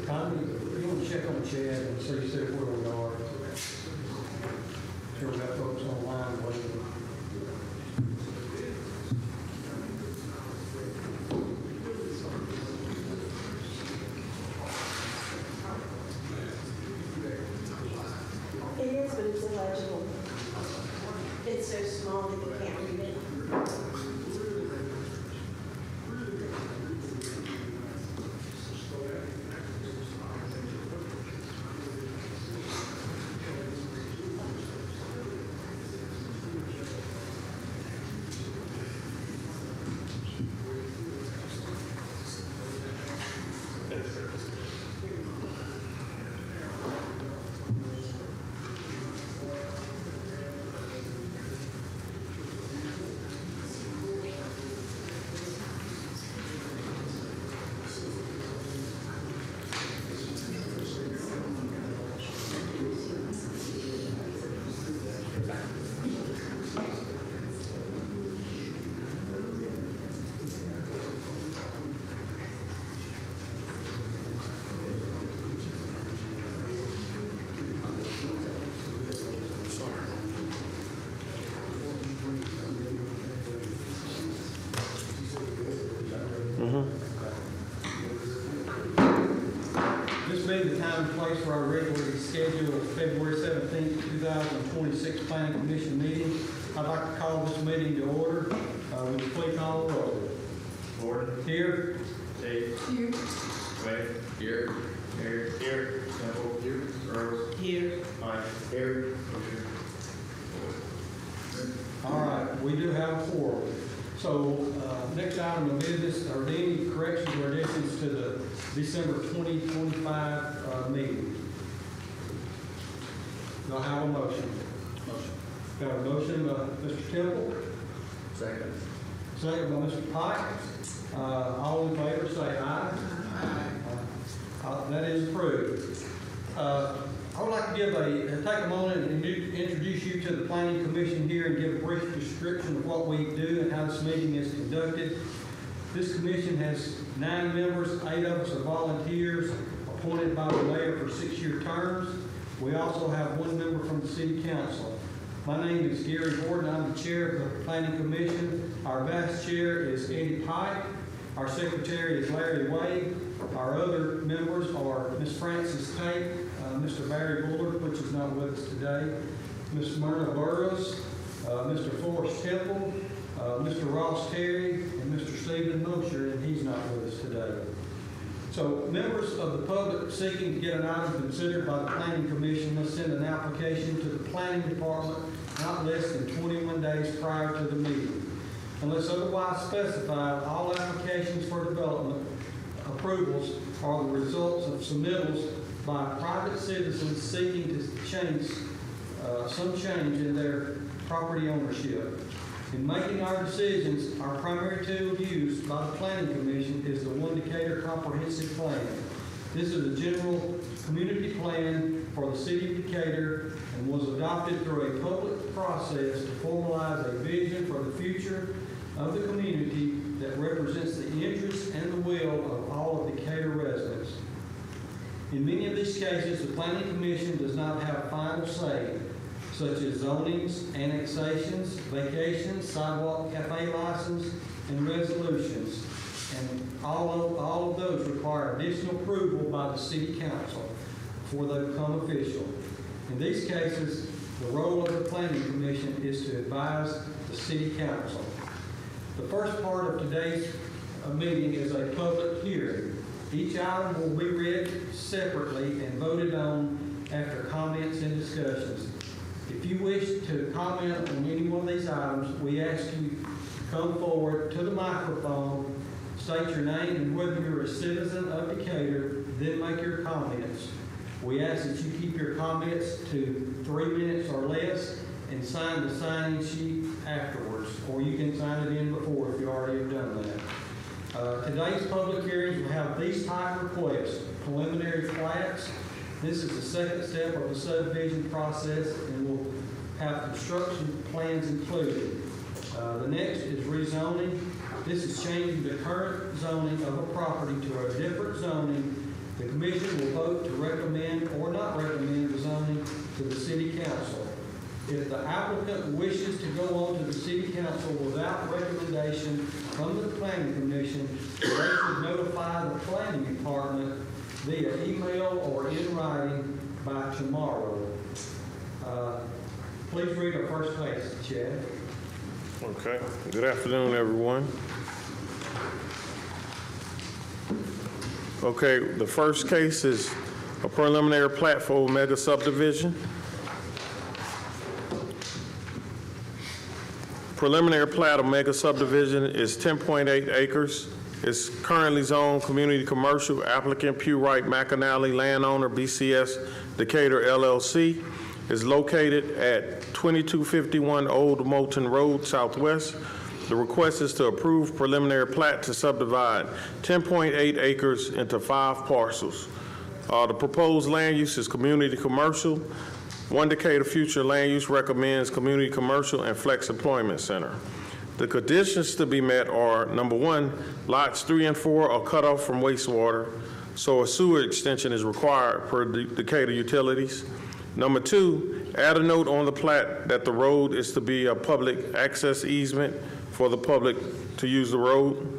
Tommy, you want to check on Chad and see where we are? Sure we got folks online waiting. It is, but it's illegible. It's so small that you can't read it. This being the time and place for our regularly scheduled February 17th, 2026 Planning Commission meeting, I'd like to call this meeting to order. Would you please call the roll? Gordon. Here. Dave. Here. Wade. Here. Here. Here. Temple. Here. Earls. Here. Mike. Here. All right, we do have a quorum. So next item of business, are there any corrections or additions to the December 2025 meeting? Do I have a motion? Motion. Got a motion by Mr. Temple. Second. Second by Mr. Pike. All in favor, say aye. That is approved. I would like to take a moment and introduce you to the Planning Commission here and give a brief description of what we do and how this meeting is conducted. This commission has 9 members, 8 of us are volunteers appointed by the mayor for 6-year terms. We also have 1 member from the city council. My name is Gary Gordon. I'm the chair of the Planning Commission. Our vice chair is Eddie Pike. Our secretary is Larry Wade. Our other members are Ms. Frances Tate, Mr. Barry Bullard, which is not with us today, Ms. Myrna Burroughs, Mr. Forrest Temple, Mr. Ross Terry, and Mr. Stephen Mosher, and he's not with us today. So members of the public seeking to get an item considered by the Planning Commission must send an application to the Planning Department not less than 21 days prior to the meeting. Unless otherwise specified, all applications for development approvals are the results of submittals by private citizens seeking to change some change in their property ownership. In making our decisions, our primary tool used by the Planning Commission is the One Decatur Comprehensive Plan. This is a general community plan for the city of Decatur and was adopted through a public process to formalize a vision for the future of the community that represents the interests and the will of all of Decatur residents. In many of these cases, the Planning Commission does not have final say, such as zonings, annexations, vacations, sidewalk cafe license, and resolutions. And all of those require additional approval by the City Council before they become official. In these cases, the role of the Planning Commission is to advise the City Council. The first part of today's meeting is a public hearing. Each item will be read separately and voted on after comments and discussions. If you wish to comment on any one of these items, we ask you to come forward to the microphone, state your name and whether you're a citizen of Decatur, then make your comments. We ask that you keep your comments to 3 minutes or less and sign the sign-in sheet afterwards, or you can sign it in before if you already have done that. Today's public hearings will have these type requests: preliminary plats. This is the second step of the subdivision process and will have construction plans included. The next is rezoning. This is changing the current zoning of a property to a different zoning. The commission will vote to recommend or not recommend the zoning to the city council. If the applicant wishes to go on to the city council without recommendation from the planning commission, they should notify the planning department via email or in writing by tomorrow. Please read our first case, Chad. Okay. Good afternoon, everyone. Okay, the first case is a preliminary plat for Omega subdivision. Preliminary plat of Omega subdivision is 10.8 acres. It's currently zoned community commercial. Applicant Pew Wright McAnally, landowner BCS Decatur LLC, is located at 2251 Old Moulton Road, Southwest. The request is to approve preliminary plat to subdivide 10.8 acres into 5 parcels. The proposed land use is community commercial. One Decatur Future Land Use recommends community commercial and flex employment center. The conditions to be met are: number 1, lots 3 and 4 are cut off from wastewater, so a sewer extension is required per Decatur Utilities. Number 2, add a note on the plat that the road is to be a public access easement for the public to use the road.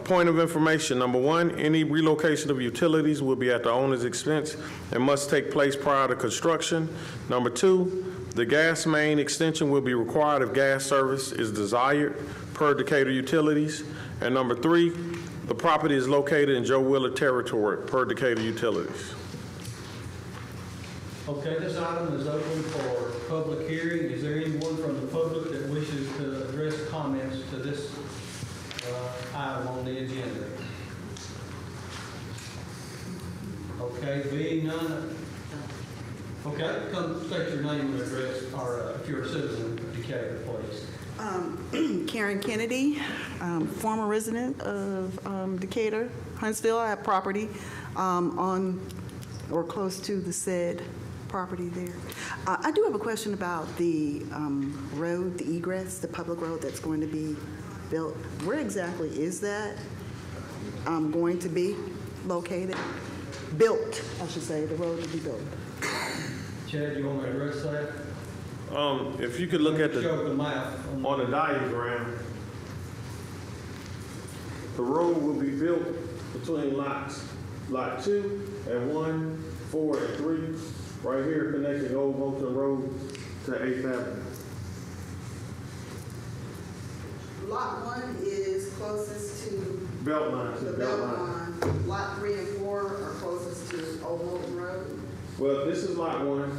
Point of information: number 1, any relocation of utilities will be at the owner's expense and must take place prior to construction. Number 2, the gas main extension will be required if gas service is desired per Decatur Utilities. And number 3, the property is located in Joe Willard territory per Decatur Utilities. Okay, this item is open for public hearing. Is there anyone from the public that wishes to address comments to this item on the agenda? Okay, being none. Okay, come state your name and address, or if you're a citizen of Decatur, please. Karen Kennedy, former resident of Decatur, Huntsville. I have property on or close to the said property there. I do have a question about the road, the egress, the public road that's going to be built. Where exactly is that going to be located? Built, I should say, the road to be built. Chad, you want to address that? If you could look at Show the map. on the diagram, the road will be built between lots, lot 2 and 1, 4, and 3, right here connecting Old Moulton Road to 8th Avenue. Lot 1 is closest to Beltline to the the Beltline. Beltline. Lot 3 and 4 are closest to Old Moulton Road. Well, this is lot 1,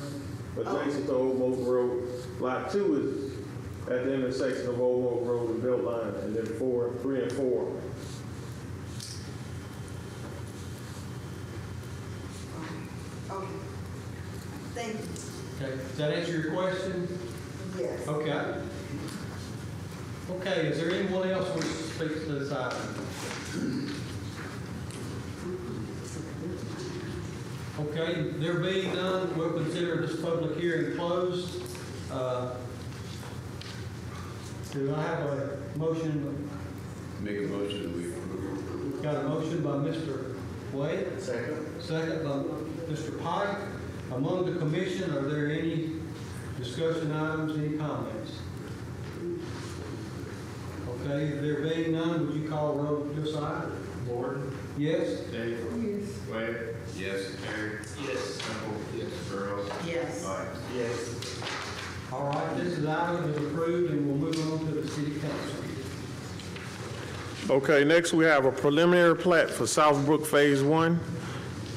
adjacent to Old Moulton Road. Lot 2 is at the intersection of Old Moulton Road and Beltline, and then 3 and 4. Okay. Thank you. Okay, does that answer your question? Yes. Okay. Okay, is there anyone else who wishes to speak to this item? Okay, there being none, we'll consider this public hearing closed. Do I have a motion? Make a motion that we approve. Got a motion by Mr. Wade, Second. second by Mr. Pike. Among the commission, are there any discussion items, any comments? Okay, there being none, would you call roll Josiah? Gordon. Yes? Dave. Yes. Wade. Yes. Terry. Yes. Temple. Yes. Burrows. Yes. Aye. Yes. All right, this is item is approved, and we'll move on to the city council. Okay, next we have a preliminary plat for Southbrook Phase 1.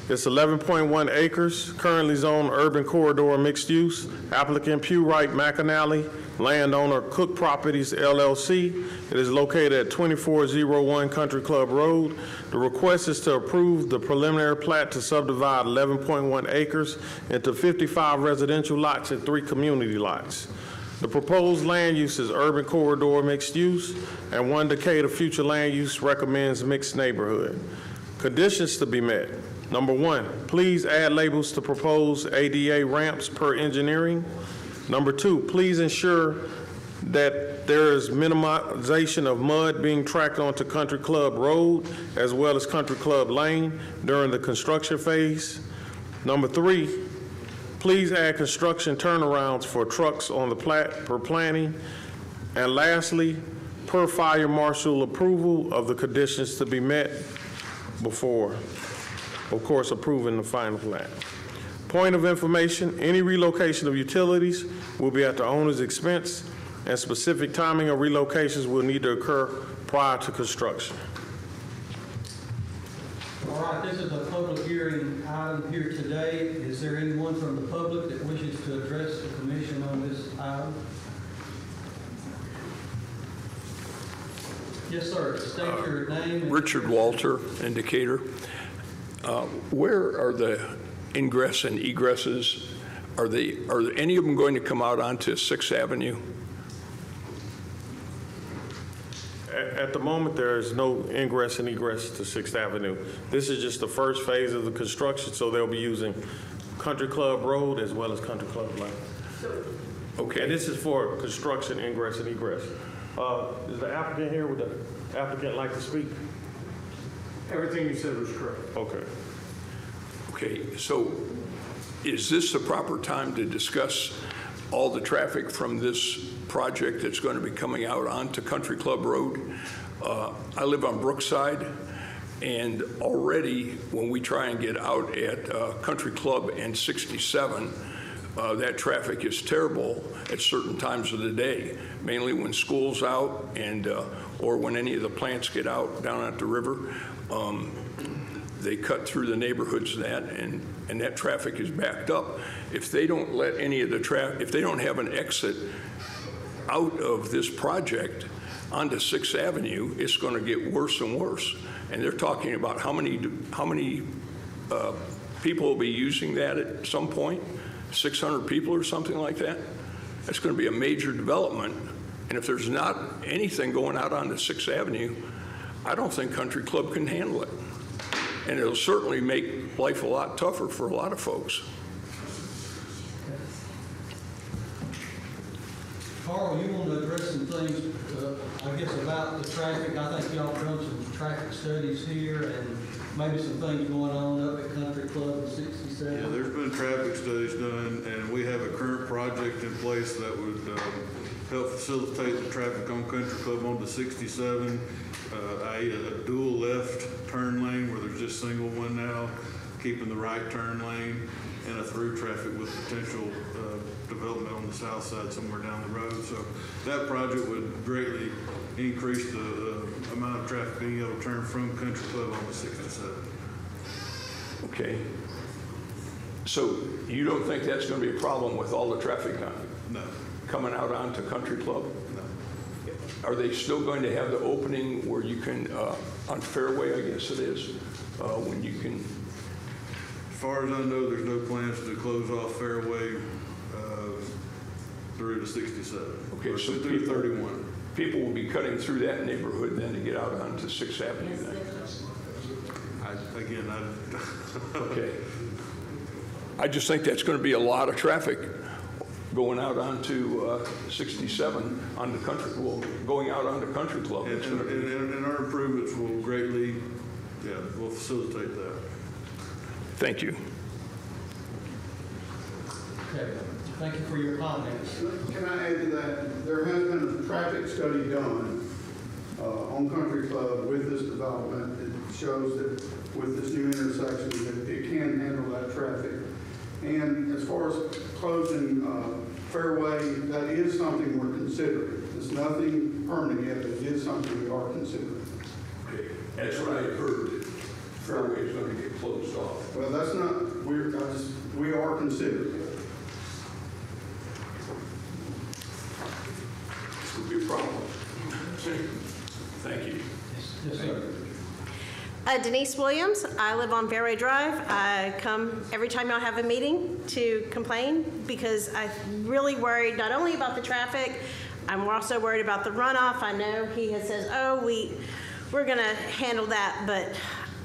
It's 11.1 acres, currently zoned urban corridor mixed use. Applicant Pew Wright McAnally, landowner Cook Properties LLC. It is located at 2401 Country Club Road. The request is to approve the preliminary plat to subdivide 11.1 acres into 55 residential lots and 3 community lots. The proposed land use is urban corridor mixed use, and One Decatur Future Land Use recommends mixed neighborhood. Conditions to be met. Number 1, please add labels to proposed ADA ramps per engineering. Number 2, please ensure that there is minimization of mud being tracked onto Country Club Road as well as Country Club Lane during the construction phase. Number 3, please add construction turnarounds for trucks on the plat per planning. And lastly, per fire marshal approval of the conditions to be met before, of course, approving the final plat. Point of information, any relocation of utilities will be at the owner's expense, and specific timing of relocations will need to occur prior to construction. All right, this is a public hearing item here today. Is there anyone from the public that wishes to address the commission on this item? Yes, sir. State your name. and- Richard Walter in Decatur. Where are the ingress and egresses? Are any of them going to come out onto 6th Avenue? At the moment, there is no ingress and egress to 6th Avenue. This is just the first phase of the construction, so they'll be using Country Club Road as well as Country Club Lane. Okay. And this is for construction ingress and egress. Is the applicant here? Would the applicant like to speak? Everything you said was correct. Okay. Okay, so is this the proper time to discuss all the traffic from this project that's going to be coming out onto Country Club Road? I live on Brookside, and already when we try and get out at Country Club and 67, that traffic is terrible at certain times of the day, mainly when school's out and or when any of the plants get out down at the river. They cut through the neighborhoods and that traffic is backed up. If they don't let any of the traffic, if they don't have an exit out of this project onto 6th Avenue, it's going to get worse and worse. And they're talking about how many people will be using that at some point, 600 people or something like that. That's going to be a major development And if there's not anything going out onto 6th Avenue, I don't think Country Club can handle it. And it'll certainly make life a lot tougher for a lot of folks. Carl, you want to address some things, I guess, about the traffic? I think y'all done some traffic studies here and maybe some things going on up at Country Club in 67. Yeah, there's been traffic studies done, and we have a current project in place that would help facilitate the traffic on Country Club onto 67, i.e. a dual left turn lane where there's just single one now, keeping the right turn lane, and a through traffic with potential development on the south side somewhere down the road. So that project would greatly increase the amount of traffic being able to turn from Country Club on the 67. Okay. So you don't think that's going to be a problem with all the traffic No. coming out onto Country Club? No. Are they still going to have the opening where you can, on Fairway, I guess it is, when you can? As far as I know, there's no plans to close off Fairway through to 67. Okay, so through 31. People will be cutting through that neighborhood then to get out onto 6th Avenue then? Okay. I just think that's going to be a lot of traffic going out onto 67 onto Country, well, going out onto Country Club. And our improvements will greatly, will facilitate that. Thank you. Okay, thank you for your comments. Can I add to that? There has been a traffic study done on Country Club with this development. It shows that with this new intersection that it can handle that traffic. And as far as closing Fairway, that is something we're considering. It's nothing permanent yet, but it is something we are considering. Okay. That's what I heard. Fairway is going to get closed off. Well, that's not, we are considering it. This would be a problem. Thank you. Yes, sir. Denise Williams. I live on Fairway Drive. I come every time y'all have a meeting to complain because I'm really worried not only about the traffic, I'm also worried about the runoff. I know he has says, oh, we're going to handle that, but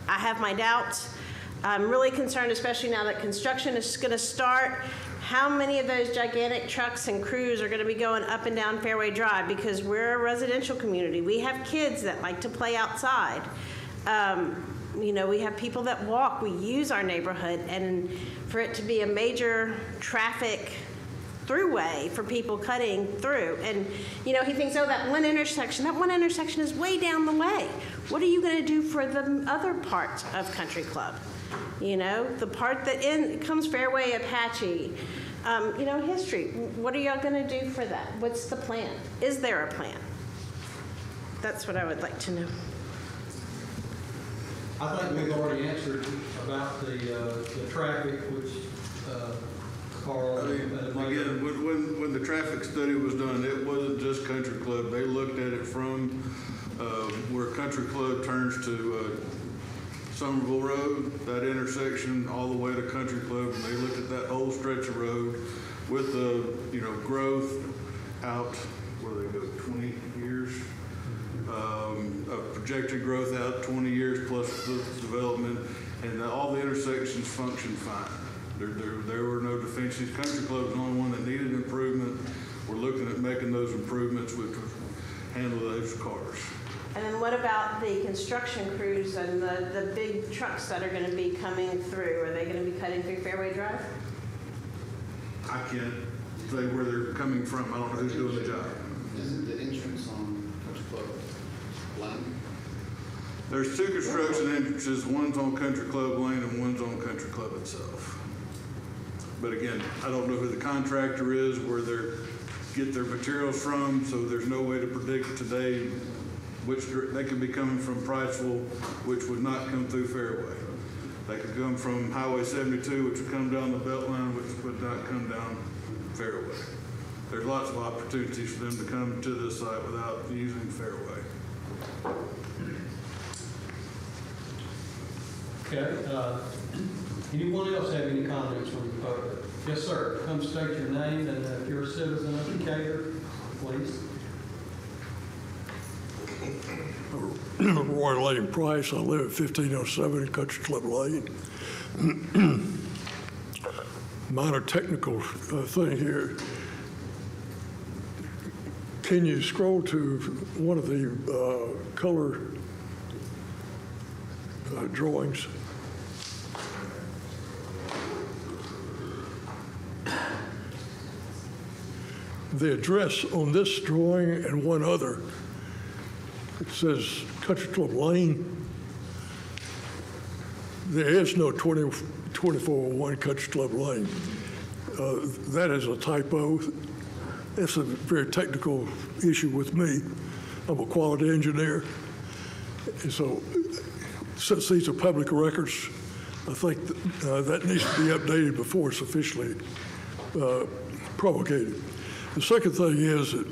I have my doubts. I'm really concerned, especially now that construction is going to start. How many of those gigantic trucks and crews are going to be going up and down Fairway Drive? Because we're a residential community. We have kids that like to play outside. You know, we have people that walk. We use our neighborhood. And for it to be a major traffic throughway for people cutting through. And, you know, he thinks, oh, that one intersection is way down the way. What are you going to do for the other parts of Country Club? You know, the part that comes Fairway, Apache, you know, history. What are y'all going to do for that? What's the plan? Is there a plan? That's what I would like to know. I think we've already answered about the traffic, which Carl. I mean, again, when the traffic study was done, it wasn't just Country Club. They looked at it from where Country Club turns to Somerville Road, that intersection, all the way to Country Club, and they looked at that whole stretch of road with the, you know, growth out, where they go, 20 years, projected growth out 20 years plus the development, and all the intersections function fine. There were no deficiencies. Country Club was the only one that needed improvement. We're looking at making those improvements which would handle those cars. And then what about the construction crews and the big trucks that are going to be coming through? Are they going to be cutting through Fairway Drive? I can't say where they're coming from. I don't know who's doing the job. Isn't the entrance on Country Club Lane? There's two construction entrances. One's on Country Club Lane and one's on Country Club itself. But again, I don't know who the contractor is, where they get their materials from, so there's no way to predict today which they could be coming from Priceville, which would not come through Fairway. They could come from Highway 72, which would come down the Beltline, which would not come down Fairway. There's lots of opportunities for them to come to this site without using Fairway. Okay. Anyone else have any comments from the public? Yes, sir. Come state your name, and if you're a citizen of Decatur, please. Roy Lane Price. I live at 1507 Country Club Lane. Minor technical thing here. Can you scroll to one of the color drawings? The address on this drawing and one other, it says Country Club Lane. There is no 2401 Country Club Lane. That is a typo. It's a very technical issue with me. I'm a quality engineer. And so since these are public records, I think that needs to be updated before it's officially promulgated. The second thing is that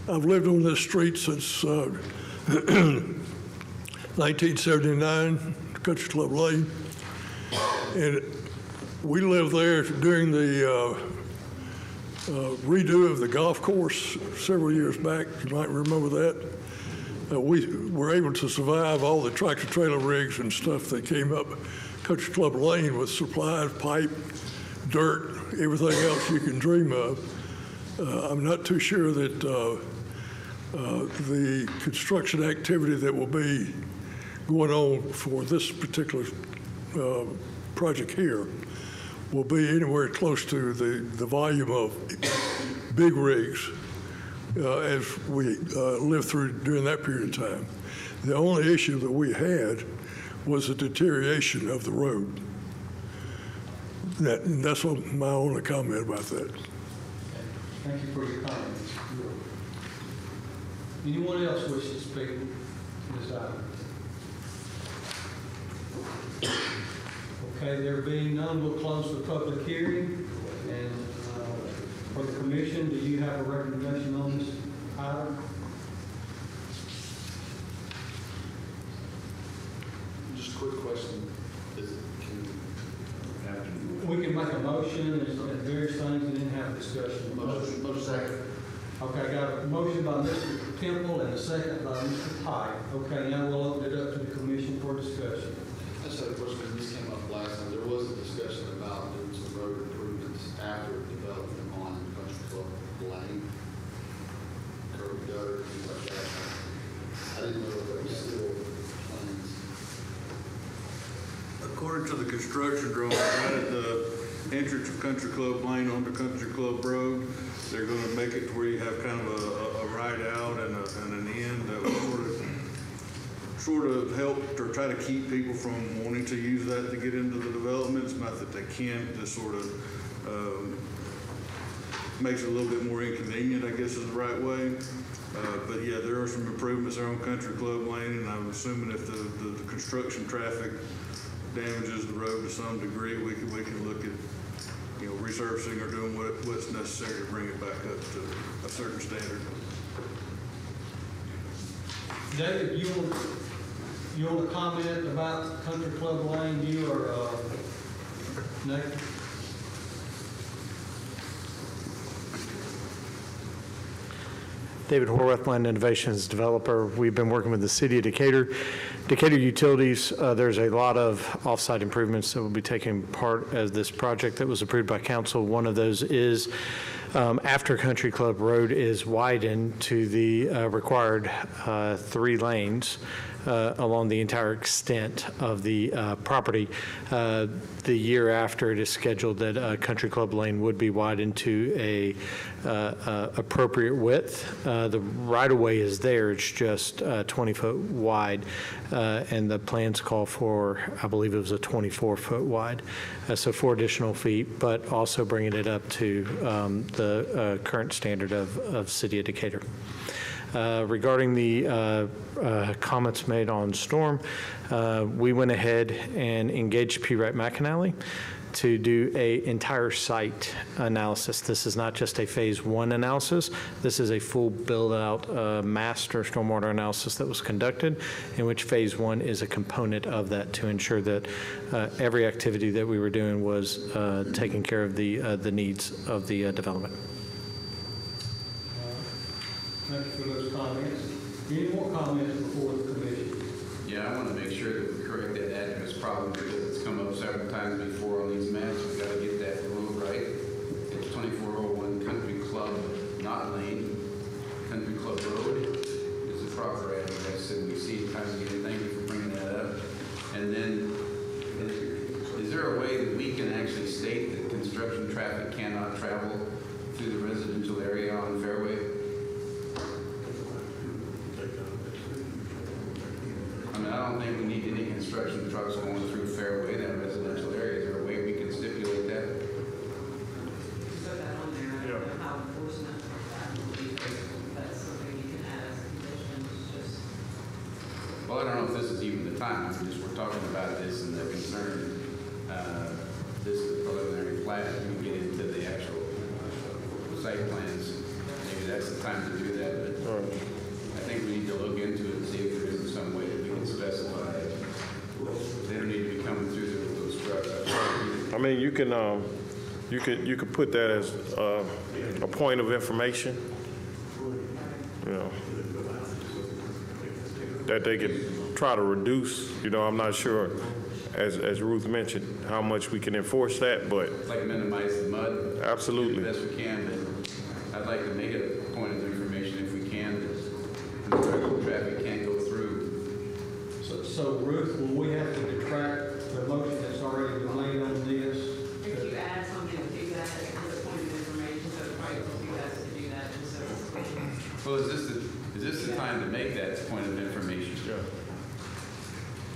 I've lived on this street since 1979, Country Club Lane. And we lived there during the redo of the golf course several years back. You might remember that. We were able to survive all the tractor trailer rigs and stuff that came up Country Club Lane with supplied pipe, dirt, everything else you can dream of. I'm not too sure that the construction activity that will be going on for this particular project here will be anywhere close to the volume of big rigs as we lived through during that period of time. The only issue that we had was the deterioration of the road. That's my only comment about that. Thank you for your comments. Anyone else wish to speak to this item? Okay, there being none, we'll close the public hearing. And for the commission, do you have a recommendation on this item? Just a quick question. We can make a motion and various things and then have a discussion. Motion second. Okay, I got a motion by Mr. Temple and a second by Mr. Pike. Okay, now we'll open it up to the commission for discussion. I just had a question. When this came up last time, there was a discussion about doing some road improvements after development on Country Club Lane, curb gutter, things like that. I didn't know if there was still plans. According to the construction drawing, right at the entrance of Country Club Lane onto Country Club Road, they're going to make it to where you have kind of a right out and an end that will sort of help or try to keep people from wanting to use that to get into the development. It's not that they can't, just sort of makes it a little bit more inconvenient, I guess is the right way. But yeah, there are some improvements there on Country Club Lane, and I'm assuming if the construction traffic damages the road to some degree, we can look at, resurfacing or doing what's necessary to bring it back up to a certain standard. David, you want to comment about Country Club Lane, you or Nathan? David Horwath, Land Innovations developer. We've been working with the city of Decatur. Decatur Utilities, there's a lot of offsite improvements that will be taking part as this project that was approved by council. One of those is after Country Club Road is widened to the required 3 lanes along the entire extent of the property. The year after, it is scheduled that Country Club Lane would be widened to a appropriate width. The right-of-way is there, it's just 20-foot wide, and the plans call for, I believe it was a 24-foot wide, so 4 additional feet, but also bringing it up to the current standard of City of Decatur. Regarding the comments made on storm, we went ahead and engaged P. Wright McAnally to do an entire site analysis. This is not just a phase 1 analysis. This is a full build-out master stormwater analysis that was conducted, in which phase 1 is a component of that to ensure that every activity that we were doing was taking care of the needs of the development. Thank you for those comments. Any more comments before the commission? Yeah, I want to make sure that we correct that address problem because it's come up several times before on these maps. We've got to get that road right. It's 2401 Country Club, not Lane. Country Club Road is the proper address, and we see it time again. Thank you for bringing that up. And then, is there a way that we can actually state that construction traffic cannot travel through the residential area on Fairway? I mean, I don't think we need any construction trucks going through Fairway, that residential area. Is there a way we can stipulate that? Put that on there, I don't know how enforcement of that will be, that's something you can add as a condition, just. Well, I don't know if this is even the time. I mean, just we're talking about this and the concern. This is a preliminary plat. We get into the actual site plans. Maybe that's the time to do that. But I think we need to look into it and see if there isn't some way that we can specify it. They don't need to be coming through there with those trucks. I mean, you could put that as a point of information, you know, that they could try to reduce. You know, I'm not sure, as Ruth mentioned, how much we can enforce that, but It's like minimize the mud. absolutely. Do the best we can, but I'd like to make it a point of information if we can that construction traffic can't go through. So Ruth, will we have to detract the motion that's already been laid on this? If you add something to that as a point of information, so it's probably will you guys to do that, just so it's clear. Well, is this the time to make that point of information? Sure.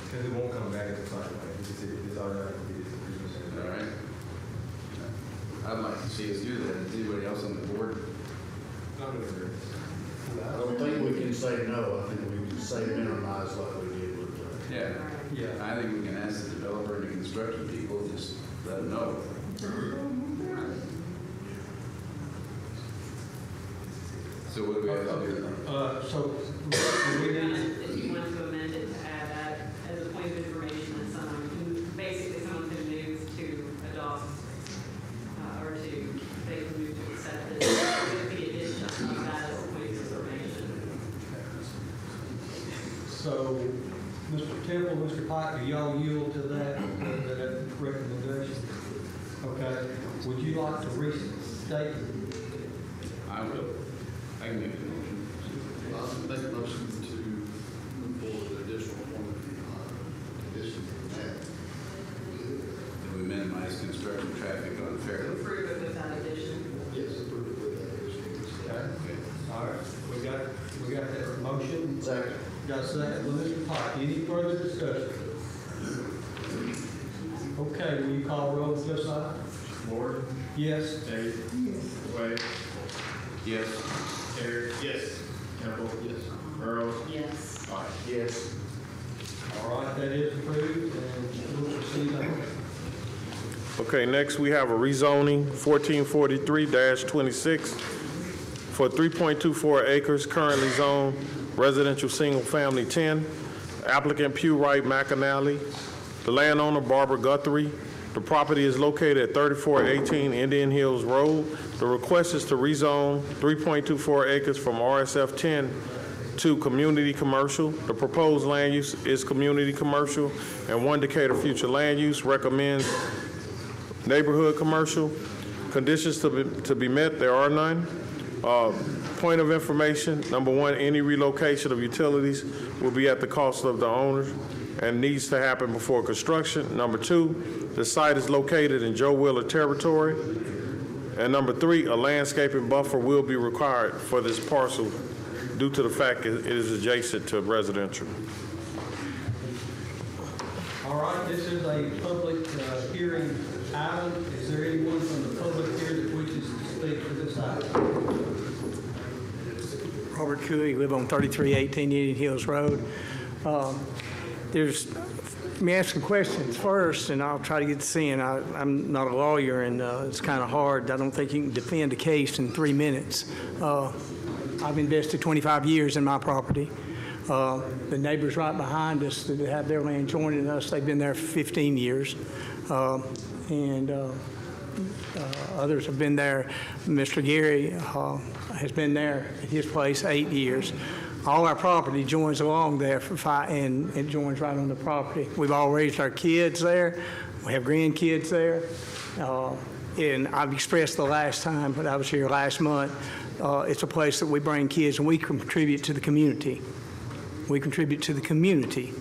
Because it won't come back at the time, right? It's already All right. I'd like to see us do that. Is anybody else on the board? I don't think we can say no. I think we can say minimize like we did with Yeah. Yeah. I think we can ask the developer and the construction people, just let them know. So what do we have to do? So we need, If you want to amend it to add that as a point of information that someone can, basically someone can move to adopt, or to, they can move to accept it with the addition of that as a point of information. so Mr. Temple, Mr. Pike, do y'all yield to that recommendation? Okay. Would you like to restate? I will. I can make a motion. I'll make a motion to move forward with additional condition from that. That we minimize construction traffic on Fairway. Approve it with that addition. Yes, approve it with that addition. Okay. All right. We got that motion. Second. Got a second by Mr. Pike. Any further discussion? Okay, will you call roll, Josiah? Ward? Yes. Dave? Wade? Yes. Eric? Yes. Temple? Yes. Earl? Yes. Aye. Yes. All right, that is approved, and we'll proceed on. Okay, next we have a rezoning 1443-26 for 3.24 acres, currently zoned residential single-family 10. Applicant Pew Wright McAnally. The landowner Barbara Guthrie. The property is located at 3418 Indian Hills Road. The request is to rezone 3.24 acres from RSF 10 to community commercial. The proposed land use is community commercial, and One Decatur Future Land Use recommends neighborhood commercial. Conditions to be met, there are none. Point of information, number one, any relocation of utilities will be at the cost of the owner and needs to happen before construction. Number two, the site is located in Joe Wheeler territory. And number three, a landscaping buffer will be required for this parcel due to the fact it is adjacent to residential. All right, this is a public hearing item. Is there anyone from the public here that wishes to speak to this item? Robert Cooey, live on 3318 Indian Hills Road. Let me ask some questions first, and I'll try to get to in. I'm not a lawyer, and it's kind of hard. I don't think you can defend a case in 3 minutes. I've invested 25 years in my property. The neighbors right behind us that have their land joining us, they've been there for 15 years. And others have been there. Mr. Gary has been there at his place 8 years. All our property joins along there and it joins right on the property. We've all raised our kids there. We have grandkids there. And I've expressed the last time when I was here last month, it's a place that we bring kids and we contribute to the community. We contribute to the community.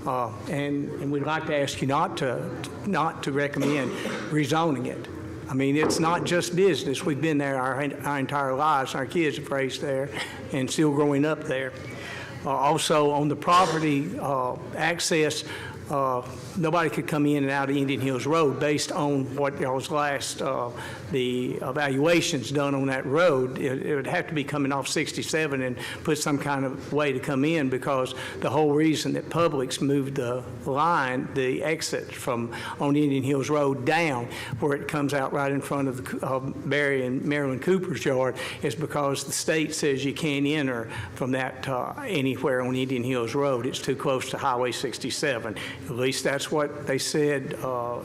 And we'd like to ask you not to recommend rezoning it. I mean, it's not just business. We've been there our entire lives. Our kids have raised there and still growing up there. Also, on the property access, nobody could come in and out of Indian Hills Road based on what y'all's last, the evaluations done on that road. It would have to be coming off 67 and put some kind of way to come in, because the whole reason that Publix moved the line, the exit from on Indian Hills Road down where it comes out right in front of the Barry and Marilyn Cooper's yard is because the state says you can't enter from that anywhere on Indian Hills Road. It's too close to Highway 67. At least that's what they said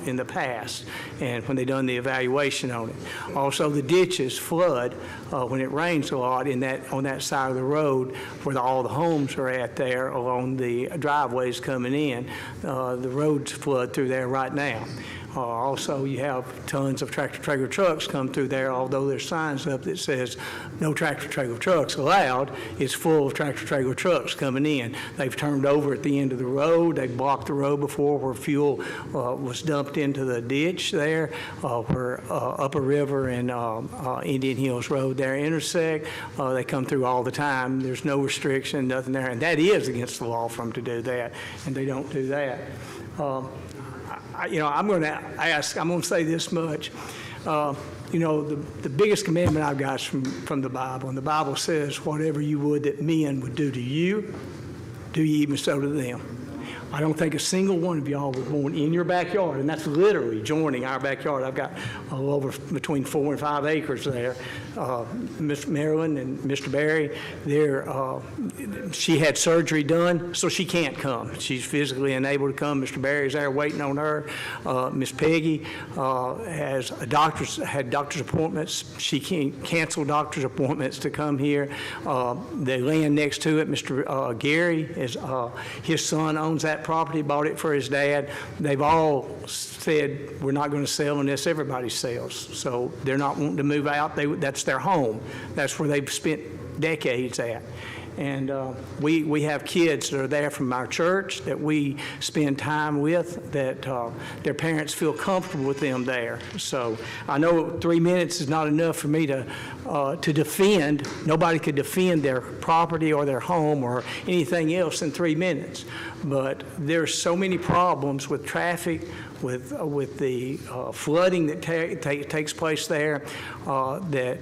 in the past and when they done the evaluation on it. Also, the ditches flood when it rains a lot on that side of the road where all the homes are at there along the driveways coming in. The roads flood through there right now. Also, you have tons of tractor-trailer trucks come through there, although there's signs up that says no tractor-trailer trucks allowed. It's full of tractor-trailer trucks coming in. They've turned over at the end of the road. They blocked the road before where fuel was dumped into the ditch there, where Upper River and Indian Hills Road there intersect. They come through all the time. There's no restriction, nothing there, and that is against the law for them to do that, and they don't do that. I'm going to say this much. The biggest commandment I've got is from the Bible, and the Bible says, whatever you would that men would do to you, do ye even so to them. I don't think a single one of y'all would want in your backyard, and that's literally joining our backyard. I've got a little over between 4 and 5 acres there. Miss Marilyn and Mr. Barry, she had surgery done, so she can't come. She's physically unable to come. Mr. Barry's there waiting on her. Miss Peggy had doctor's appointments. She can't cancel doctor's appointments to come here. The land next to it, Mr. Gary, his son owns that property, bought it for his dad. They've all said, we're not going to sell unless everybody sells. So they're not wanting to move out. That's their home. That's where they've spent decades at. And we have kids that are there from our church that we spend time with, that their parents feel comfortable with them there. So I know 3 minutes is not enough for me to defend. Nobody could defend their property or their home or anything else in 3 minutes. But there's so many problems with traffic, with the flooding that takes place there, that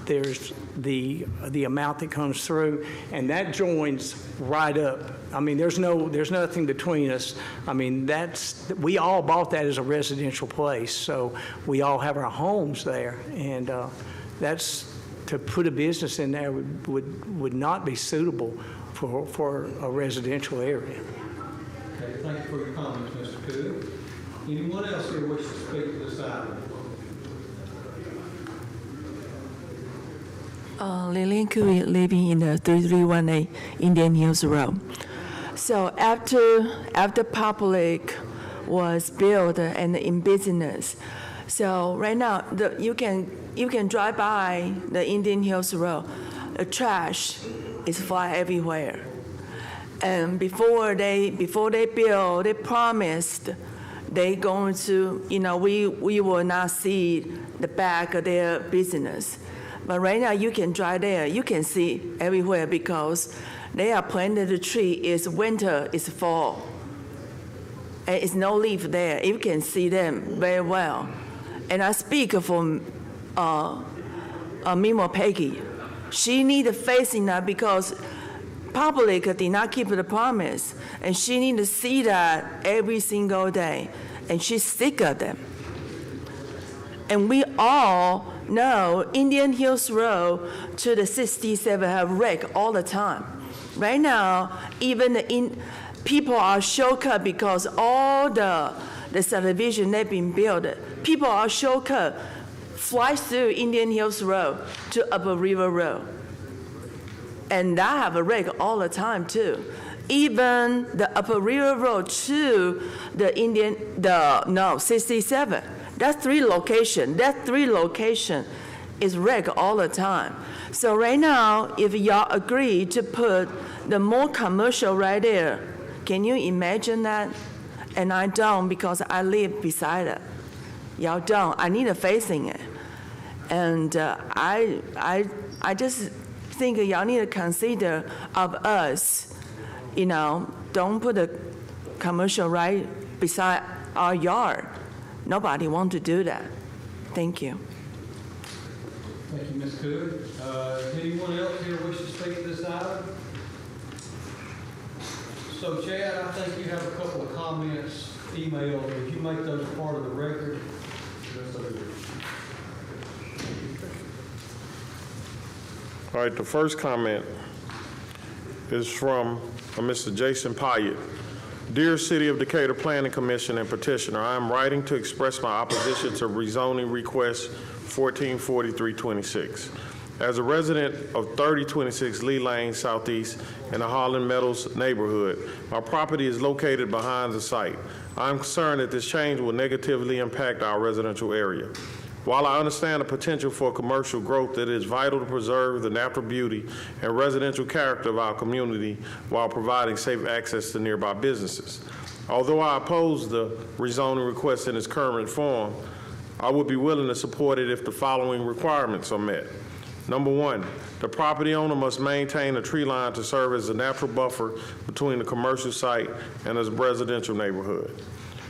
there's the amount that comes through, and that joins right up. I mean, there's nothing between us. I mean, we all bought that as a residential place, so we all have our homes there, and that's to put a business in there would not be suitable for a residential area. Okay, thank you for your comments, Mr. Cook. Anyone else here wish to speak to this item? Lillian Cooey, living in the 3318 Indian Hills Road. So after Public was built and in business, so right now you can drive by the Indian Hills Road. The trash is fly everywhere. And before they build, they promised they going to, we will not see the back of their business. But right now you can drive there, you can see everywhere because they are planted the tree, it's winter, it's fall. And it's no leaf there, you can see them very well. And I speak for Mimo Peggy. She need to facing that because Public did not keep the promise, and she need to see that every single day, and she's sick of them. And we all know Indian Hills Road to the 67 have wreck all the time. Right now, even people are shortcut because all the subdivision they've been built. People are shortcut, fly through Indian Hills Road to Upper River Road. And I have a wreck all the time too. Even the Upper River Road to the 67. That's 3 location. That 3 location is wrecked all the time. So right now, if y'all agree to put the more commercial right there, can you imagine that? And I don't, because I live beside it. Y'all don't. I need a facing it. And I just think y'all need to consider of us, don't put a commercial right beside our yard. Nobody wants to do that. Thank you. Thank you, Ms. Cook. Anyone else here wish to speak to this item? So Chad, I think you have a couple of comments emailed. If you make those part of the record. All right, the first comment is from Mr. Jason Pyatt. Dear City of Decatur Planning Commission and petitioner, I am writing to express my opposition to rezoning request 144326. As a resident of 3026 Lee Lane Southeast in the Holland Meadows neighborhood, my property is located behind the site. I'm concerned that this change will negatively impact our residential area. While I understand the potential for commercial growth, it is vital to preserve the natural beauty and residential character of our community while providing safe access to nearby businesses. Although I oppose the rezoning request in its current form, I would be willing to support it if the following requirements are met. Number 1, the property owner must maintain a tree line to serve as a natural buffer between the commercial site and the residential neighborhood.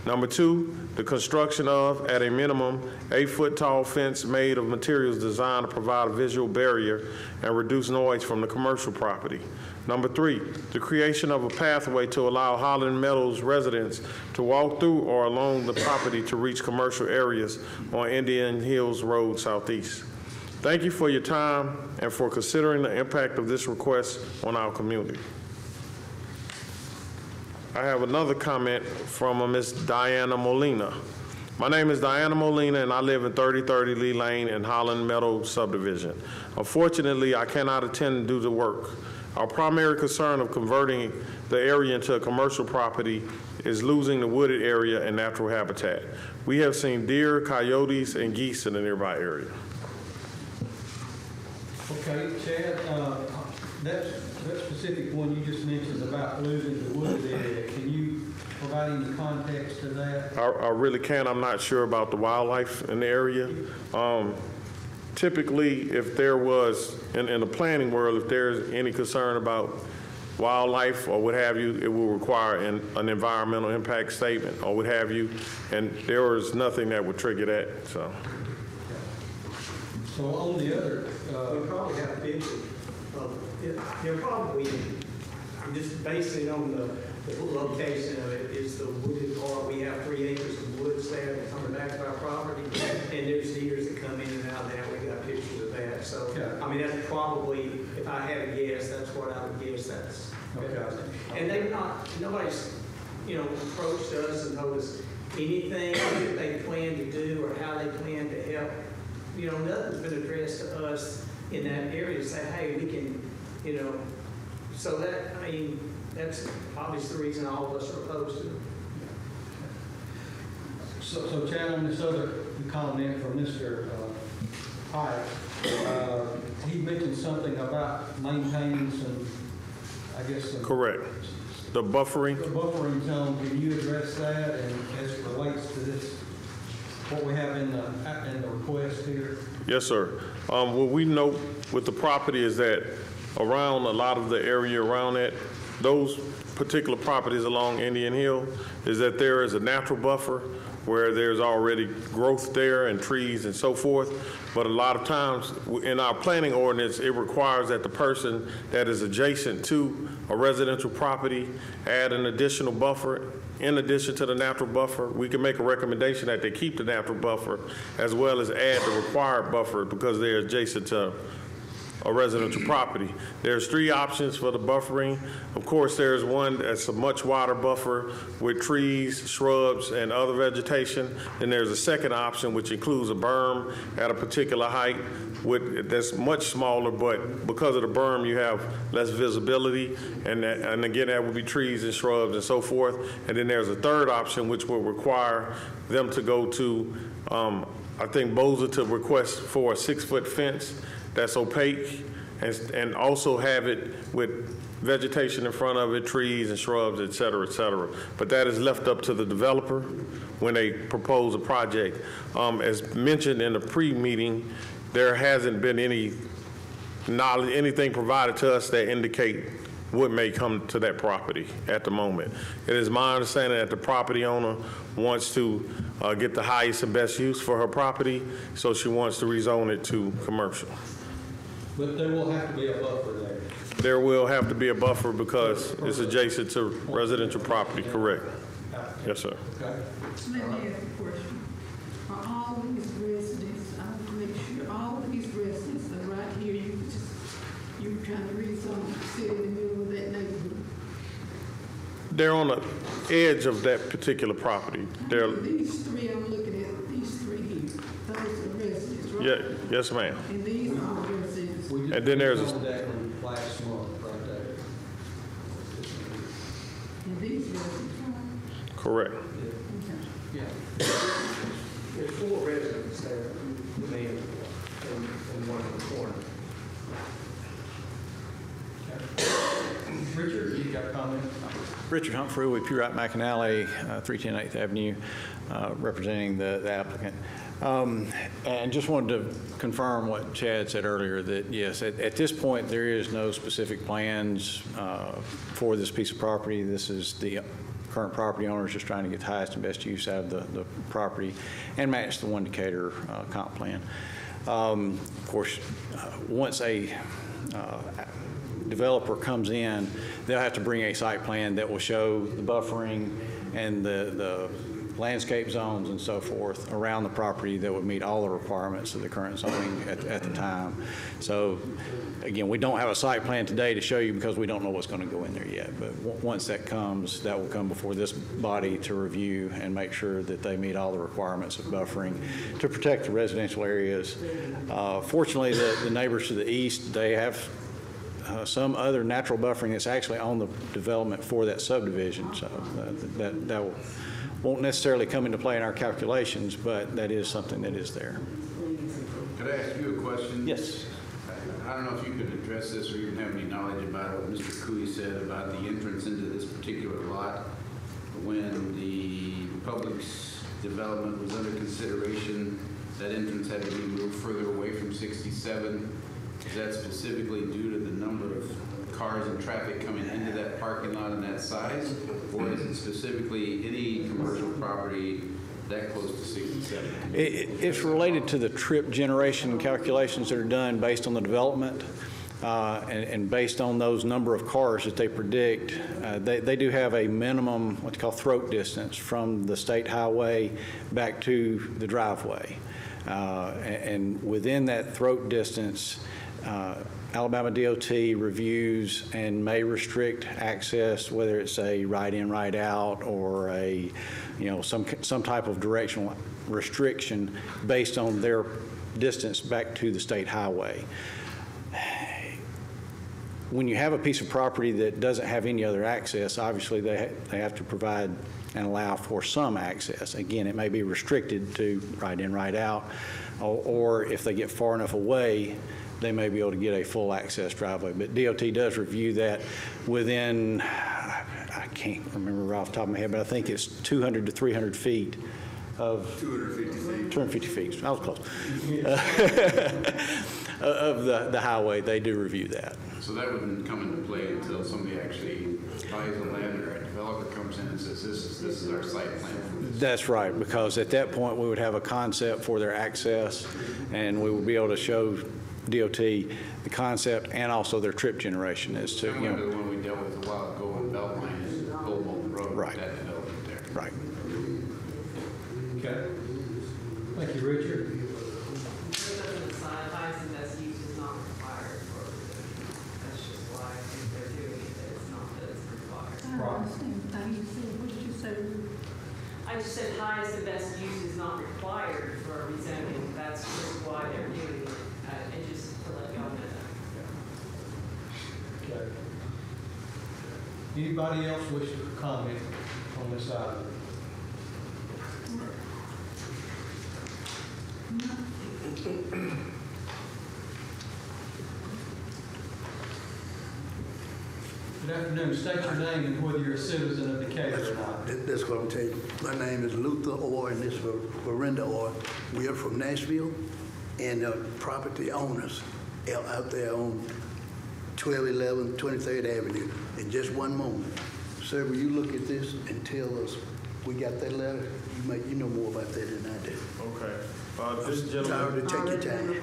Number 2, the construction of, at a minimum, 8-foot tall fence made of materials designed to provide a visual barrier and reduce noise from the commercial property. Number 3, the creation of a pathway to allow Holland Meadows residents to walk through or along the property to reach commercial areas on Indian Hills Road Southeast. Thank you for your time and for considering the impact of this request on our community. I have another comment from Ms. Diana Molina. My name is Diana Molina, and I live in 3030 Lee Lane in Holland Meadow subdivision. Unfortunately, I cannot attend and do the work. Our primary concern of converting the area into a commercial property is losing the wooded area and natural habitat. We have seen deer, coyotes, and geese in the nearby area. Okay, Chad, that specific one you just mentioned about losing the wooded area, can you provide any context to that? I really can't. I'm not sure about the wildlife in the area. Typically, if there was, in the planning world, if there's any concern about wildlife or what have you, it will require an environmental impact statement or what have you, and there was nothing that would trigger that, so. So on the other, we probably have pictures of it. They're probably, I'm just basing it on the location of it, is the wooded part. We have 3 acres of woods there that's on the back of our property, and there's deers that come in and out of that. We got pictures of that. So, okay. I mean, that's probably, if I had a guess, that's what I would guess. That's okay. And they've not, nobody's, approached us and told us anything that they plan to do or how they plan to help. Nothing's been addressed to us in that area to say, hey, we can, so that, I mean, that's obviously the reason all of us are opposed to it. So Chad, on this other comment from Mr. Pike, he mentioned something about maintaining some, I guess. Correct. The buffering. The buffering zone, can you address that and as it relates to this, what we have in the request here? Yes, sir. What we know with the property is that around a lot of the area around it, those particular properties along Indian Hill, is that there is a natural buffer where there's already growth there and trees and so forth. But a lot of times in our planning ordinance, it requires that the person that is adjacent to a residential property add an additional buffer. In addition to the natural buffer, we can make a recommendation that they keep the natural buffer as well as add the required buffer because they're adjacent to a residential property. There's 3 options for the buffering. Of course, there's one that's a much wider buffer with trees, shrubs, and other vegetation. Then there's a second option, which includes a berm at a particular height that's much smaller, but because of the berm, you have less visibility. And again, that would be trees and shrubs and so forth. And then there's a third option, which will require them to go to, I think, Boza to request for a 6-foot fence that's opaque, and also have it with vegetation in front of it, trees and shrubs, et cetera, et cetera. But that is left up to the developer when they propose a project. As mentioned in the pre-meeting, there hasn't been any knowledge, anything provided to us that indicate what may come to that property at the moment. It is my understanding that the property owner wants to get the highest and best use for her property, so she wants to rezone it to commercial. But there will have to be a buffer there. There will have to be a buffer because it's adjacent to residential property, correct? Yes, sir. Okay. Let me ask a question. Are all of these residents, I want to make sure all of these residents are right here, you were trying to rezone, sit in the middle of that neighborhood? They're on the edge of that particular property. These 3, I'm looking at these 3 here, those are residents, right? Yeah, yes, ma'am. And these are residents. And then there's on that one last month right there. And these residents, right? correct. Yeah. There's 4 residents there, in one of the corner. Richard, you got a comment? Richard Humphrey with Pure Right McAnally, 310 8th Avenue, representing the applicant. And just wanted to confirm what Chad said earlier, that yes, at this point, there is no specific plans for this piece of property. This is the current property owner is just trying to get the highest and best use out of the property and match the one Decatur comp plan. Of course, once a developer comes in, they'll have to bring a site plan that will show the buffering and the landscape zones and so forth around the property that would meet all the requirements of the current zoning at the time. So again, we don't have a site plan today to show you because we don't know what's going to go in there yet. But once that comes, that will come before this body to review and make sure that they meet all the requirements of buffering to protect the residential areas. Fortunately, the neighbors to the east, they have some other natural buffering that's actually on the development for that subdivision. So that won't necessarily come into play in our calculations, but that is something that is there. Could I ask you a question? Yes. I don't know if you could address this or even have any knowledge about what Mr. Cooey said about the entrance into this particular lot. When the Publix development was under consideration, that entrance had to be moved further away from 67. Is that specifically due to the number of cars and traffic coming into that parking lot and that size? Or is it specifically any commercial property that close to 67? It's related to the trip generation calculations that are done based on the development and based on those number of cars that they predict. They do have a minimum, what they call throat distance from the state highway back to the driveway. And within that throat distance, Alabama DOT reviews and may restrict access, whether it's a right-in, right-out, or a, some type of directional restriction based on their distance back to the state highway. When you have a piece of property that doesn't have any other access, obviously they have to provide and allow for some access. Again, it may be restricted to right-in, right-out, or if they get far enough away, they may be able to get a full access driveway. But DOT does review that within, I can't remember off the top of my head, but I think it's 200 to 300 feet of 250 feet. 250 feet. I was close. Of the highway, they do review that. So that wouldn't come into play until somebody actually buys the land or a developer comes in and says, this is our site plan for this. That's right, because at that point, we would have a concept for their access, and we would be able to show DOT the concept and also their trip generation as to, Similar to the one we dealt with a while ago on Beltline, is Bolton Road, right. That development there. Right. Okay. Thank you, Richard. Highest and best use is not required for I just said highest and best use is not required for a rezoning. That's just why they're doing it, and just to let y'all know that. Okay. Anybody else wish to comment on this item? Good afternoon. State your name and whether you're a citizen of Decatur or not. That's what I'm telling you. My name is Luther Orr, and this is Verinda Orr. We are from Nashville, and property owners out there on 1211 23rd Avenue. In just one moment, sir, will you look at this and tell us, we got that letter? You know more about that than I do. Okay. This gentleman. Take your time.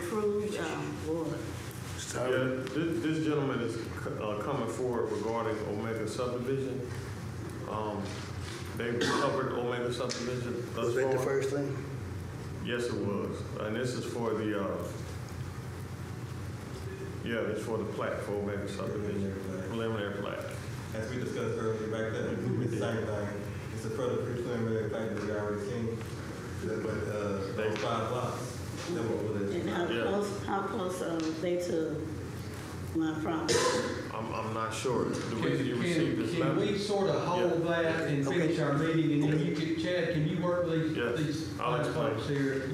This gentleman is coming forward regarding Omega subdivision. They covered Omega subdivision thus Was that the far. first thing? Yes, it was. And this is for the, it's for the plat for Omega subdivision, preliminary plat. As we discussed earlier, back then, it's the same thing. It's a further preliminary plat that we already seen. But those 5 lots, that's what we're And how close are they to my property? I'm not sure. The Can reason you received this letter. we sort of hold that and finish our meeting, and then you can, Chad, can you work with these I'll explain. folks here?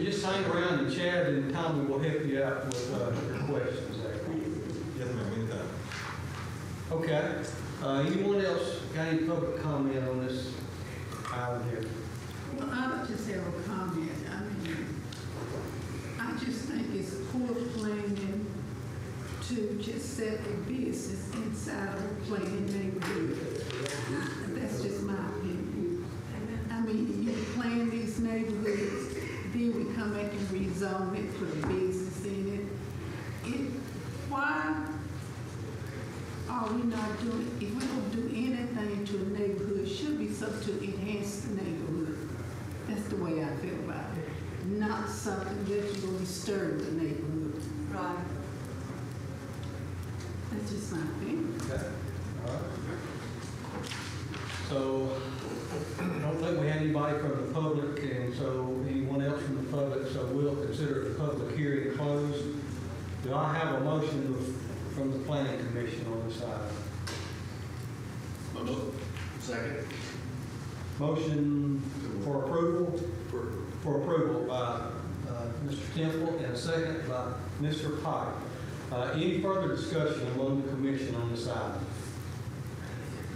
Just hang around, and Chad and Tommy will help you out with your questions there. Yes, ma'am, anytime. Okay. Anyone else got any public comment on this item here? Well, I just have a comment. I mean, I just think it's poor planning to just set a business inside of a planned neighborhood. That's just my opinion. I mean, you plan these neighborhoods, then we come back and rezone it, put a business in it. Why are we not doing, if we don't do anything to a neighborhood, it should be something to enhance the neighborhood. That's the way I feel about it. Not something that will disturb the neighborhood. Right. That's just my opinion. Okay. All right. So, I don't think we have anybody from the public, and so anyone else from the public, so we'll consider the public hearing closed. Do I have a motion from the planning commission on this item? Second. Motion for approval? For approval by Mr. Temple, and a second by Mr. Pike. Any further discussion among the commission on this item?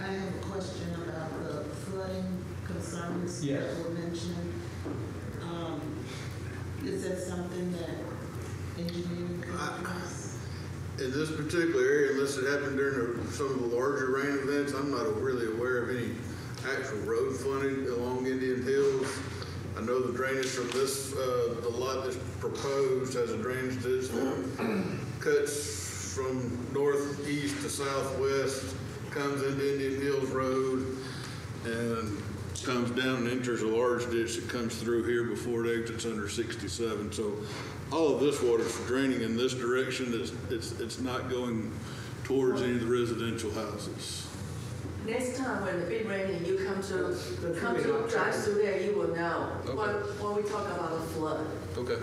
I have a question about the flooding concerns Yes. that were mentioned. Is that something that engineering could address? In this particular area, unless it happened during some of the larger rain events, I'm not really aware of any actual road frontage along Indian Hills. I know the drainage from this, the lot that's proposed has a drainage ditch that cuts from northeast to southwest, comes into Indian Hills Road, and comes down and enters a large ditch that comes through here before it exits under 67. So all of this water is draining in this direction. It's not going towards any of the residential houses. Next time when the big rain and you come to drive through there, you will know. When we talk about a flood. Okay.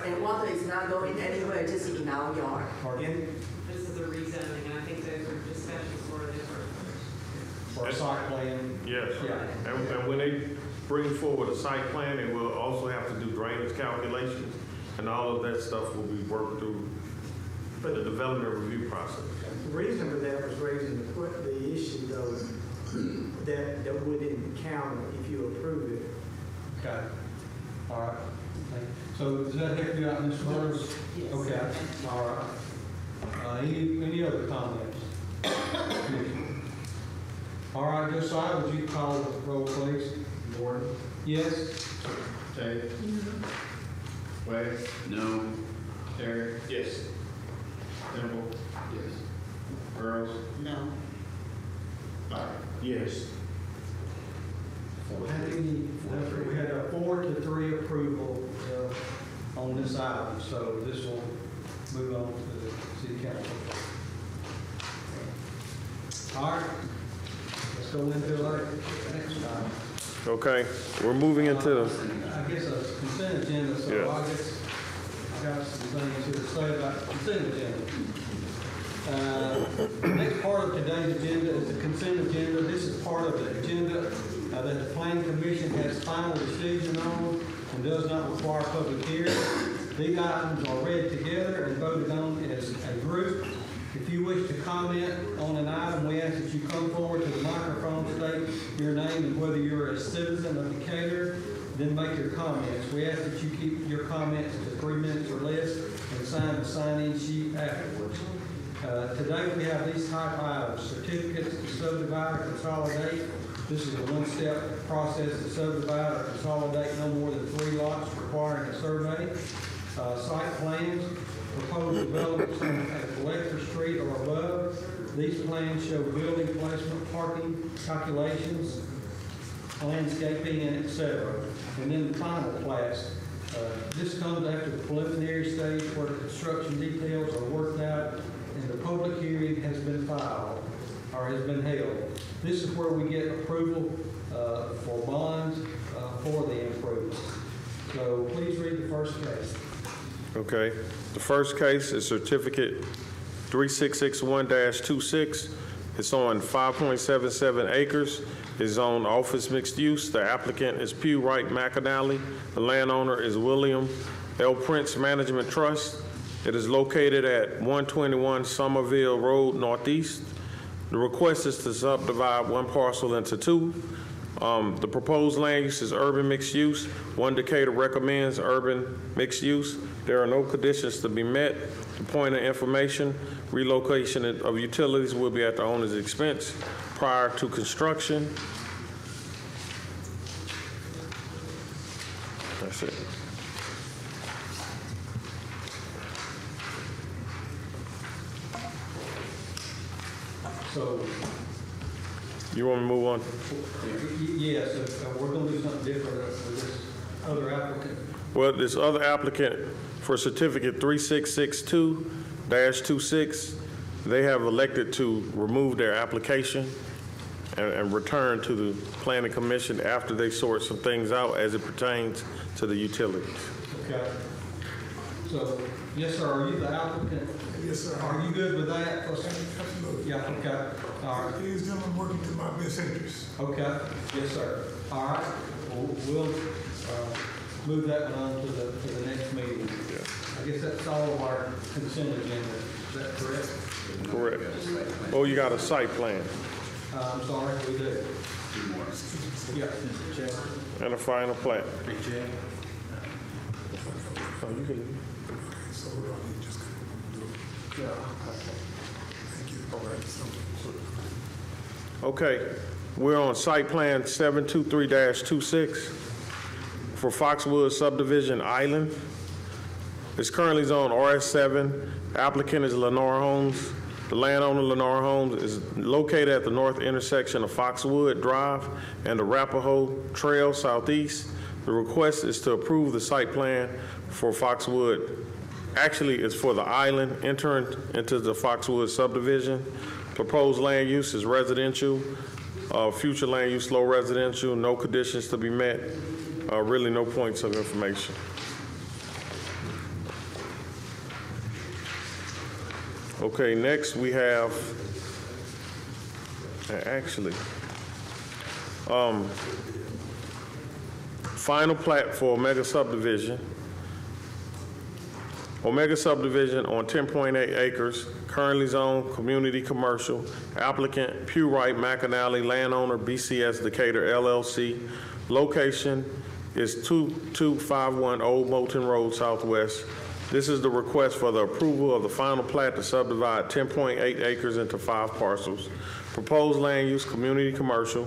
And water is not going anywhere, just in our yard. This is a rezoning, and I think those are discussions for the For a site plan? Yes. Yeah. And when they bring forward a site plan, they will also have to do drainage calculations, and all of that stuff will be worked through the development review process. The reason for that was raising the issue, though, that would encounter if you approve it. Okay. All right. So does that help you out, Ms. Burns? Yes. Okay. All right. Any other comments? All right, Josiah, would you call the roll, please? Gordon? Yes? Tate? West? No. Terry? Yes. Temple? Yes. Girls? No. Yes. We had a 4-3 approval on this item, so this will move on to the city council. All right, let's go into our next item. Okay, we're moving into, I guess a consent agenda, so Yeah. I guess I got some things here to say about the consent agenda. The next part of today's agenda is the consent agenda. This is part of the agenda that the planning commission has final decision on and does not require public hearing. These items are read together and voted on as a group. If you wish to comment on an item, we ask that you come forward to the microphone, state your name and whether you're a citizen of Decatur, then make your comments. We ask that you keep your comments to 3 minutes or less and sign the sign-in sheet afterwards. Today we have these type items: certificates to subdivide or consolidate. This is a one-step process to subdivide or consolidate no more than 3 lots requiring a survey. Site plans, proposed developments at Collector Street or above. These plans show building placement, parking calculations, landscaping, and et cetera. And then the final plats. This comes after the preliminary stage where the construction details are worked out and the public hearing has been filed or has been held. This is where we get approval for bonds for the improvements. So please read the first case. okay. The first case is certificate 3661-26. It's on 5.77 acres. It's on office mixed use. The applicant is Pew Wright McAnally. The landowner is William L. Prince Management Trust. It is located at 121 Somerville Road Northeast. The request is to subdivide one parcel into 2. The proposed land use is urban mixed use. One Decatur recommends urban mixed use. There are no conditions to be met. The point of information, relocation of utilities will be at the owner's expense prior to construction. That's it. So, You want me to move on? yes, we're going to do something different with this other applicant. Well, this other applicant for certificate 3662-26, they have elected to remove their application and return to the planning commission after they sort some things out as it pertains to the utilities. Okay. So, yes, sir, are you the applicant? Yes, sir. Are you good with that? Absolutely. Yeah, okay. All right. These gentlemen working to my best interest. Okay, yes, sir. All right, we'll move that one on to the next meeting. I guess that's all of our consent agenda. Is that correct? Correct. Oh, you got a site plan I'm sorry, we do. Yeah. and a final plat. So we're just gonna do it. Thank you. All right. Okay, we're on site plan 723-26 for Foxwood Subdivision Island. It's currently zoned RS7. Applicant is Lenore Homes. The landowner, Lenore Homes, is located at the north intersection of Foxwood Drive and the Arapahoe Trail Southeast. The request is to approve the site plan for Foxwood. Actually, it's for the island entering into the Foxwood subdivision. Proposed land use is residential. Future land use, low residential, no conditions to be met. Really no points of information. Okay, next we have, actually, final plat for Omega Subdivision. Omega Subdivision on 10.8 acres, currently zoned community commercial. Applicant Pew Wright McAnally, landowner BCS Decatur LLC. Location is 2251 Old Moulton Road Southwest. This is the request for the approval of the final plat to subdivide 10.8 acres into 5 parcels. Proposed land use, community commercial.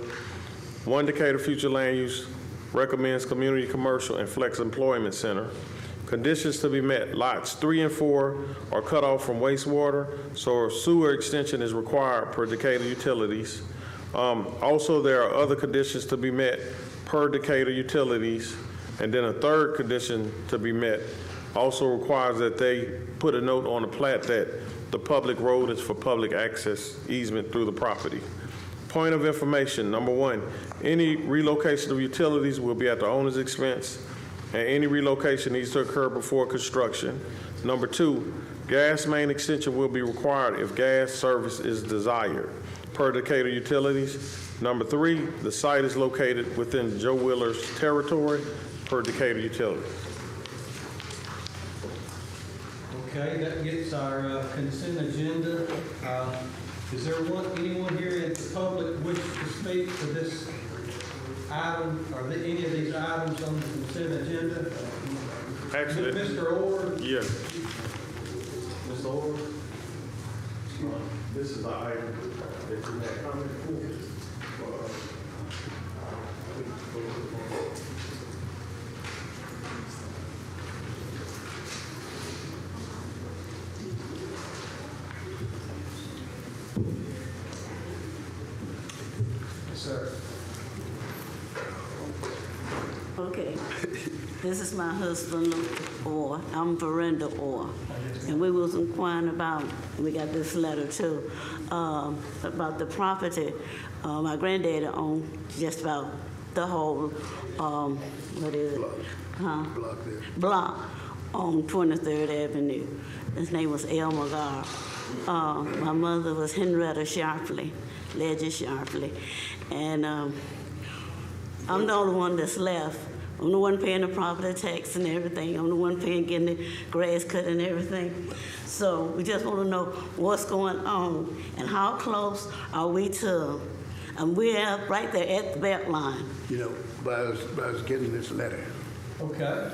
One Decatur Future Land Use recommends community commercial and flex employment center. Conditions to be met: lots 3 and 4 are cut off from wastewater, so a sewer extension is required per Decatur Utilities. Also, there are other conditions to be met per Decatur Utilities, and then a third condition to be met also requires that they put a note on the plat that the public road is for public access easement through the property. Point of information, number one, any relocation of utilities will be at the owner's expense, and any relocation needs to occur before construction. Number two, gas main extension will be required if gas service is desired, per Decatur Utilities. Number three, the site is located within Joe Wheeler's territory, per Decatur Utilities. Okay, that gets our consent agenda. Is there anyone here in the public wish to speak to this item, or any of these items on the consent agenda? Actually, Mr. Orr? Yes. Mr. Orr? This is the item that you had comment for. Sir. Okay. This is my husband, Orr. I'm Verenda Orr. And we was inquiring about, we got this letter too, about the property. My granddaddy owned just about the whole, what is it? Block there. Block on 23rd Avenue. His name was El Magar. My mother was Henrietta Sharpley, Ledger Sharpley. And I'm the only one that's left. I'm the one paying the property tax and everything. I'm the one getting the grass cut and everything. So we just want to know what's going on and how close are we to, and we're right there at the belt line. You know, by us getting this letter. Okay.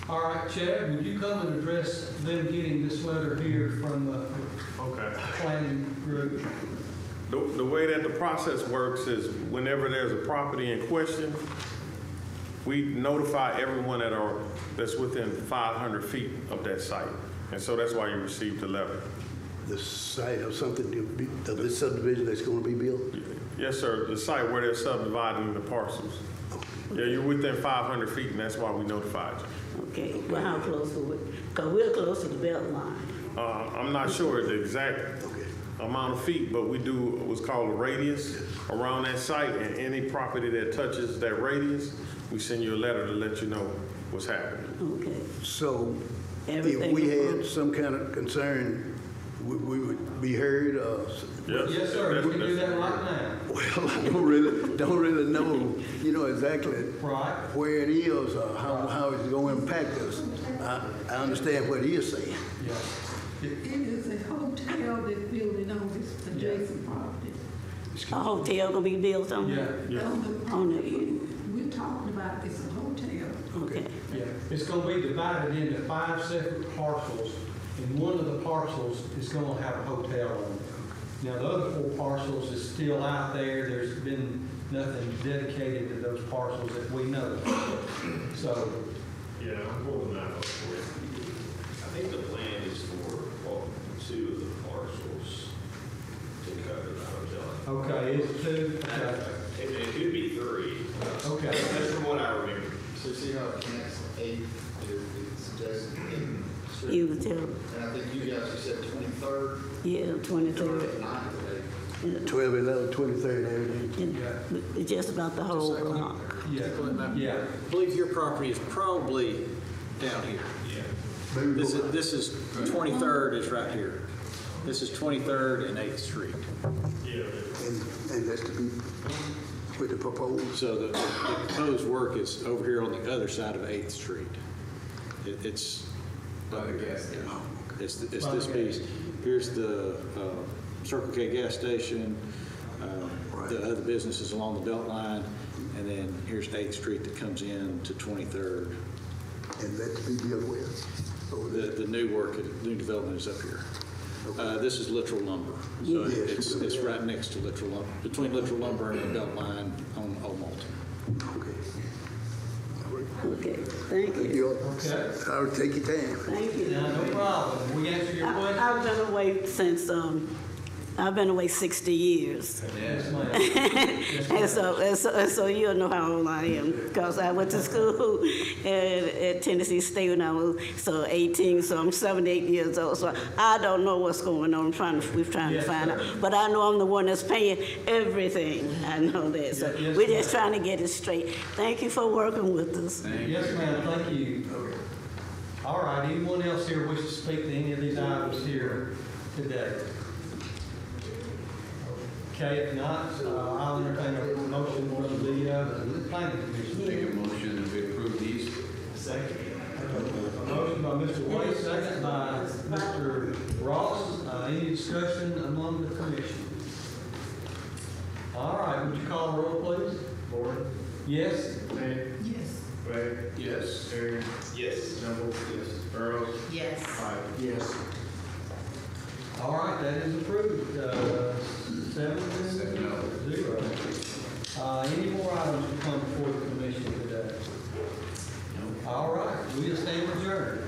All right, Chad, would you come and address them getting this letter here from the planning group? The way that the process works is whenever there's a property in question, we notify everyone that's within 500 feet of that site. And so that's why you received the letter. The site of something, of this subdivision that's going to be built? Yes, sir. The site where they're subdividing the parcels. Yeah, you're within 500 feet, and that's why we notified you. Okay, well, how close are we? Because we're close to the belt line. I'm not sure the exact amount of feet, but we do what's called a radius around that site, and any property that touches that radius, we send you a letter to let you know what's happening. Okay. So Everything if we had approved. some kind of concern, we would be heard? Yes, sir. You can do that right now. Well, I don't really know, exactly where it is or how it's going to impact us. I understand what he is saying. It is a hotel that's building on this adjacent property. A hotel gonna be built on there? We're talking about it's a hotel. Okay. Yeah, it's gonna be divided into 5 separate parcels, and one of the parcels is gonna have a hotel on it. Now, the other 4 parcels is still out there. There's been nothing dedicated to those parcels that we know. So. Yeah, I'm pulling that up for you. I think the plan is for 2 of the parcels to cover the hotel. Okay, it's 2? Okay. It could be 3. Okay. That's from what I remember. So see how it connects 8, it's just. You would tell. And I think you guys, you said 23rd? Yeah, 23rd. 12, 11, 23rd Avenue. It's just about the whole block. Yeah. I believe your property is probably down here. This is 23rd is right here. This is 23rd and 8th Street. Yeah. And that's to be with the proposed. So the proposed work is over here on the other side of 8th Street. It's by the gas station. It's this piece. Here's the Circle K gas station, the other businesses along the belt line, and then here's 8th Street that comes in to 23rd. And that's to be built where? The new development is up here. This is Littrell Lumber. So it's right next to Littrell Lumber, between Littrell Lumber and the belt line on Old Malton. Okay, thank you. Okay. I'll take your time. Thank you. No problem. We answer your question? I've been away since I've been away 60 years. Yes, ma'am. And so you'll know how old I am, because I went to school at Tennessee State when I was 18, so I'm 78 years old. So I don't know what's going on. We're trying to find out. But I know I'm the one that's paying everything. I know that. So we're just trying to get it straight. Thank you for working with us. Yes, ma'am, thank you. All right, anyone else here wish to speak to any of these items here today? Okay, if not, I'll entertain a motion from the planning commission. Make a motion that we approve these. Second. A motion by Mr. White, second by Mr. Ross. Any discussion among the commission? All right, would you call the roll, please? Gordon? Yes? Yes. Wade? Yes. Terry? Yes. Campbell? Yes. Earl? Yes. Piper? Yes. All right, that is approved. 7-0. Any more items to come before the commission today? All right, we stand adjourned.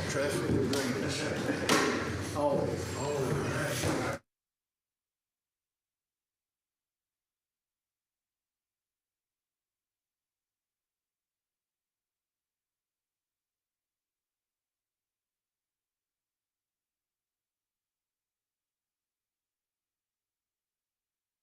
Traffic and drainage. Oh,